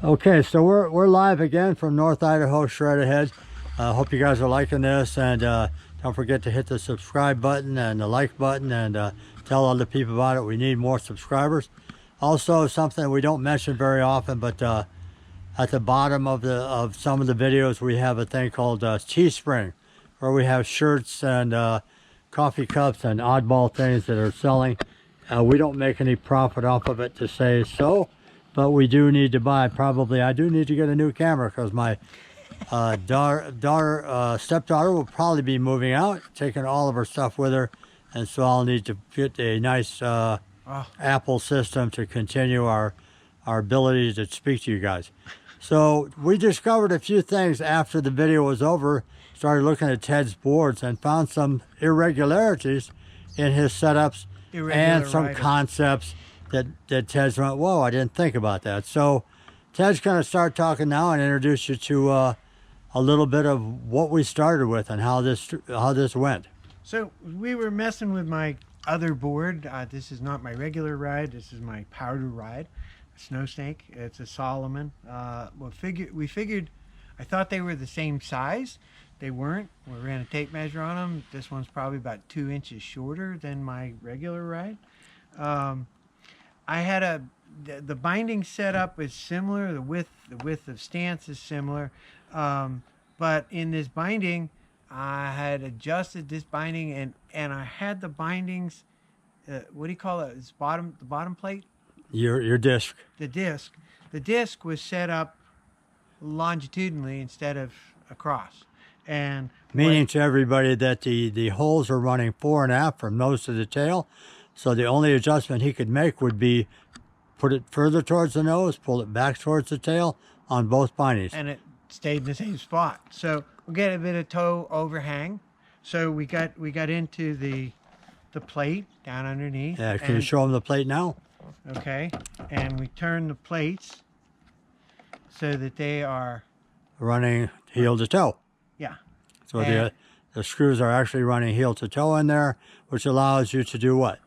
Okay, so we're live again from North Idaho Shred Ahead. Hope you guys are liking this, and don't forget to hit the subscribe button and the like button, and tell other people about it. We need more subscribers. Also, something we don't mention very often, but at the bottom of some of the videos, we have a thing called Teespring, where we have shirts and coffee cups and oddball things that are selling. We don't make any profit off of it, to say so. But we do need to buy, I do need to get a new camera, because my stepdaughter will probably be moving out, taking all of her stuff with her. And so I'll need to get a nice Apple system to continue our ability to speak to you guys. So we discovered a few things after the video was over, started looking at Ted's boards, and found some irregularities in his setups and some concepts that Ted's went, whoa, I didn't think about that. So Ted's going to start talking now and introduce you to a little bit of what we started with and how this went. So we were messing with my other board. This is not my regular ride. This is my powder ride, Snow Snake. It's a Solomon. We figured, I thought they were the same size. They weren't. We ran a tape measure on them. This one's probably about 2 inches shorter than my regular ride. I had the binding setup is similar. The width of stance is similar, but in this binding, I had adjusted this binding and I had the bindings. What do you call it? It's the bottom plate. Your disc. The disc was set up longitudinally instead of across, and meaning to everybody that the holes are running fore and aft from nose to the tail. So the only adjustment he could make would be put it further towards the nose, pull it back towards the tail on both bindings. And it stayed in the same spot. So we'll get a bit of toe overhang. So we got into the plate down underneath. Yeah, can you show them the plate now? Okay. And we turn the plates so that they are running heel to toe. Yeah. So the screws are actually running heel to toe in there, which allows you to do what?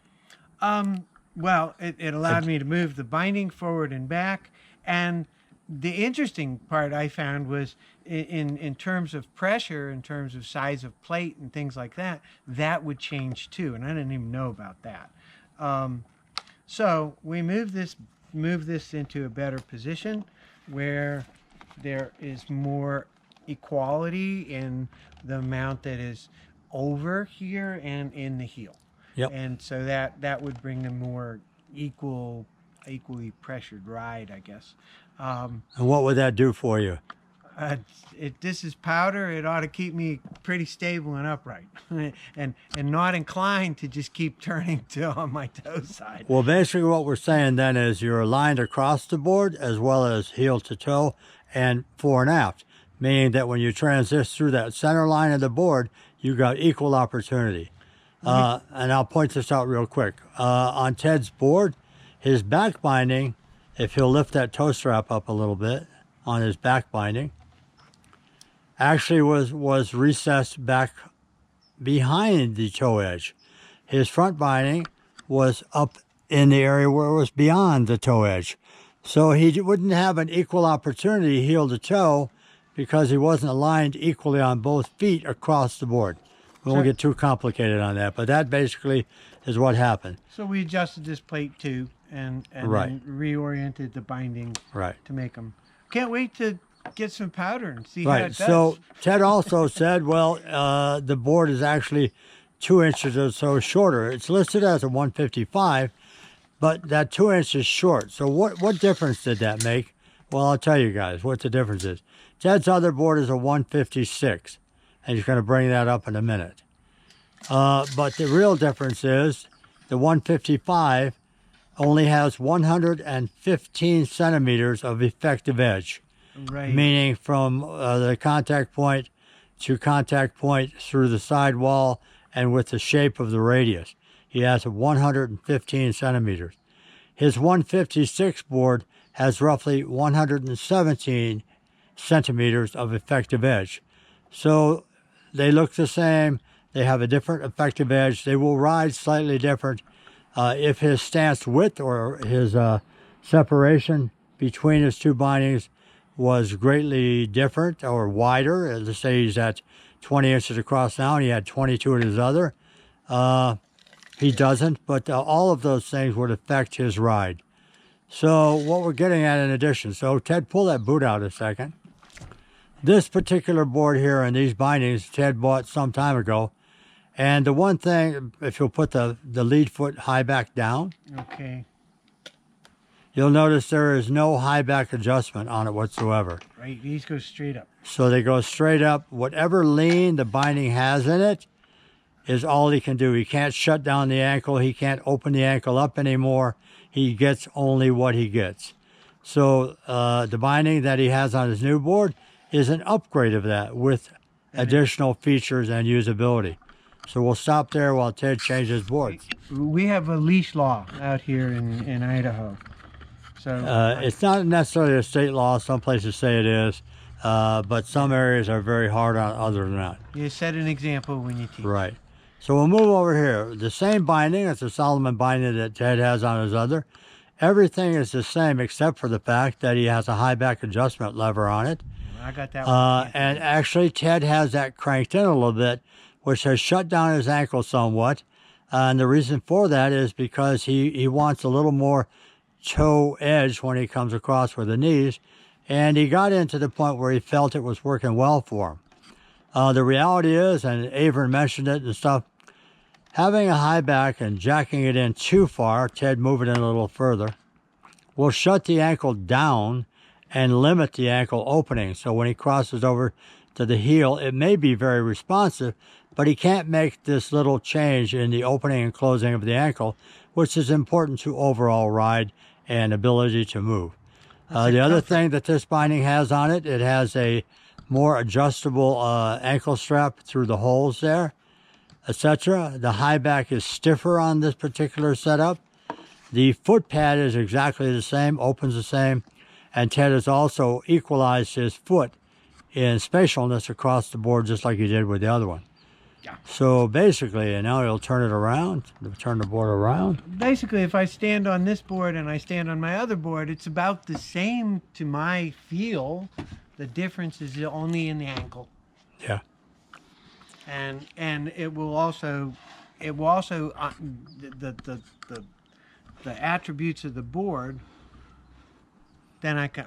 Well, it allowed me to move the binding forward and back. And the interesting part I found was in terms of pressure, in terms of size of plate and things like that, that would change too. And I didn't even know about that. So we move this into a better position where there is more equality in the amount that is over here and in the heel. Yep. And so that would bring a more equally pressured ride, I guess. And what would that do for you? This is powder. It ought to keep me pretty stable and upright, and not inclined to just keep turning on my toe side. Well, basically what we're saying then is you're aligned across the board as well as heel to toe and fore and aft, meaning that when you transition through that center line of the board, you got equal opportunity. And I'll point this out real quick. On Ted's board, his back binding, if he'll lift that toe strap up a little bit on his back binding, actually was recessed back behind the toe edge. His front binding was up in the area where it was beyond the toe edge. So he wouldn't have an equal opportunity heel to toe because he wasn't aligned equally on both feet across the board. We won't get too complicated on that, but that basically is what happened. So we adjusted this plate too, and then reoriented the bindings to make them. Can't wait to get some powder and see how it does. So Ted also said, well, the board is actually 2 inches or so shorter. It's listed as a 155, but that 2 inches short. So what difference did that make? Well, I'll tell you guys what the difference is. Ted's other board is a 156. And he's going to bring that up in a minute. But the real difference is the 155 only has 115 centimeters of effective edge. Right. Meaning from the contact point to contact point through the sidewall and with the shape of the radius. He has 115 centimeters. His 156 board has roughly 117 centimeters of effective edge. So they look the same. They have a different effective edge. They will ride slightly different. If his stance width or his separation between his two bindings was greatly different or wider. Let's say he's at 20 inches across now and he had 22 at his other. He doesn't, but all of those things would affect his ride. So what we're getting at in addition, so Ted, pull that boot out a second. This particular board here and these bindings Ted bought some time ago. And the one thing, if you'll put the lead foot high back down, Okay. you'll notice there is no high back adjustment on it whatsoever. Right. These go straight up. So they go straight up. Whatever lean the binding has in it is all he can do. He can't shut down the ankle. He can't open the ankle up anymore. He gets only what he gets. So the binding that he has on his new board is an upgrade of that with additional features and usability. So we'll stop there while Ted changes boards. We have a leash law out here in Idaho. So It's not necessarily a state law. Some places say it is, but some areas are very hard on other than that. you set an example when you teach. Right. So we'll move over here. The same binding. It's a Solomon binding that Ted has on his other. Everything is the same except for the fact that he has a high back adjustment lever on it. I got that one. And actually, Ted has that cranked in a little bit, which has shut down his ankle somewhat. And the reason for that is because he wants a little more toe edge when he comes across with the knees. And he got into the point where he felt it was working well for him. The reality is, and Avern mentioned it and stuff, having a high back and jacking it in too far, Ted move it in a little further, will shut the ankle down and limit the ankle opening. So when he crosses over to the heel, it may be very responsive, but he can't make this little change in the opening and closing of the ankle, which is important to overall ride and ability to move. The other thing that this binding has on it, it has a more adjustable ankle strap through the holes there, etc. The high back is stiffer on this particular setup. The foot pad is exactly the same, opens the same, and Ted has also equalized his foot in spatialness across the board just like he did with the other one. Yeah. So basically, and now he'll turn it around, turn the board around. Basically, if I stand on this board and I stand on my other board, it's about the same to my feel. The difference is only in the ankle. Yeah. And it will also the attributes of the board. Then I can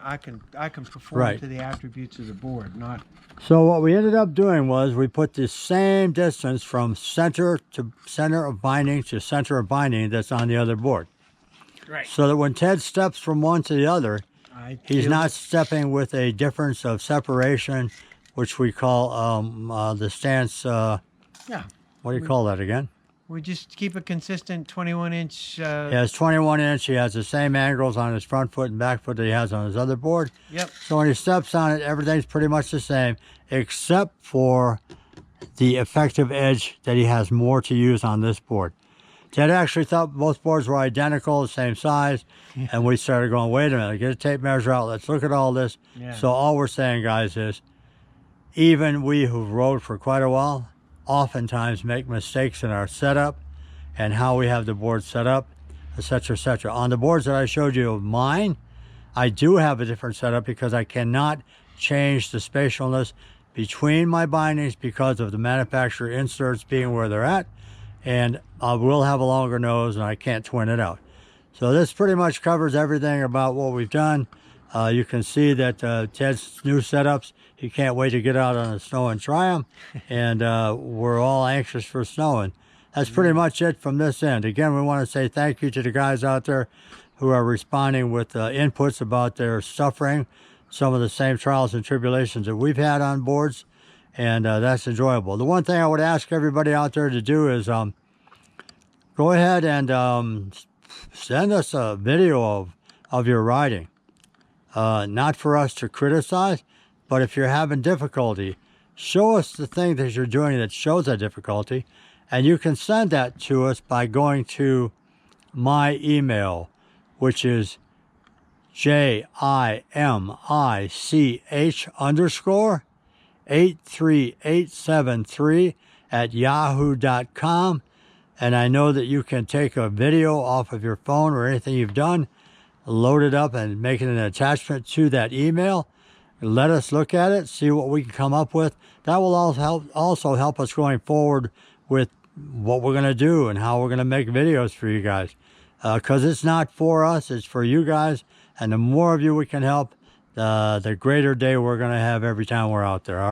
perform Right. to the attributes of the board, not. So what we ended up doing was we put the same distance from center to center of binding to center of binding that's on the other board. Right. So that when Ted steps from one to the other, he's not stepping with a difference of separation, which we call the stance. Yeah. What do you call that again? We just keep a consistent 21-inch. Yeah, it's 21 inch. He has the same angles on his front foot and back foot that he has on his other board. Yep. So when he steps on it, everything's pretty much the same, except for the effective edge that he has more to use on this board. Ted actually thought both boards were identical, the same size, and we started going, wait a minute, get a tape measure out, let's look at all this. Yeah. So all we're saying, guys, is even we who've rode for quite a while oftentimes make mistakes in our setup and how we have the board set up, etc., etc. On the boards that I showed you of mine, I do have a different setup because I cannot change the spatialness between my bindings because of the manufacturer inserts being where they're at, and I will have a longer nose and I can't twin it out. So this pretty much covers everything about what we've done. You can see that Ted's new setups, he can't wait to get out on the snow and try them, and we're all anxious for snowing. That's pretty much it from this end. Again, we want to say thank you to the guys out there who are responding with inputs about their suffering, some of the same trials and tribulations that we've had on boards, and that's enjoyable. The one thing I would ask everybody out there to do is go ahead and send us a video of your riding. Not for us to criticize, but if you're having difficulty, show us the thing that you're doing that shows that difficulty, and you can send that to us by going to my email, which is JIMICH_83873 @yahoo.com. And I know that you can take a video off of your phone or anything you've done, load it up and make it an attachment to that email. Let us look at it, see what we can come up with. That will also help us going forward with what we're going to do and how we're going to make videos for you guys. Because it's not for us, it's for you guys. And the more of you we can help, the greater day we're going to have every time we're out there.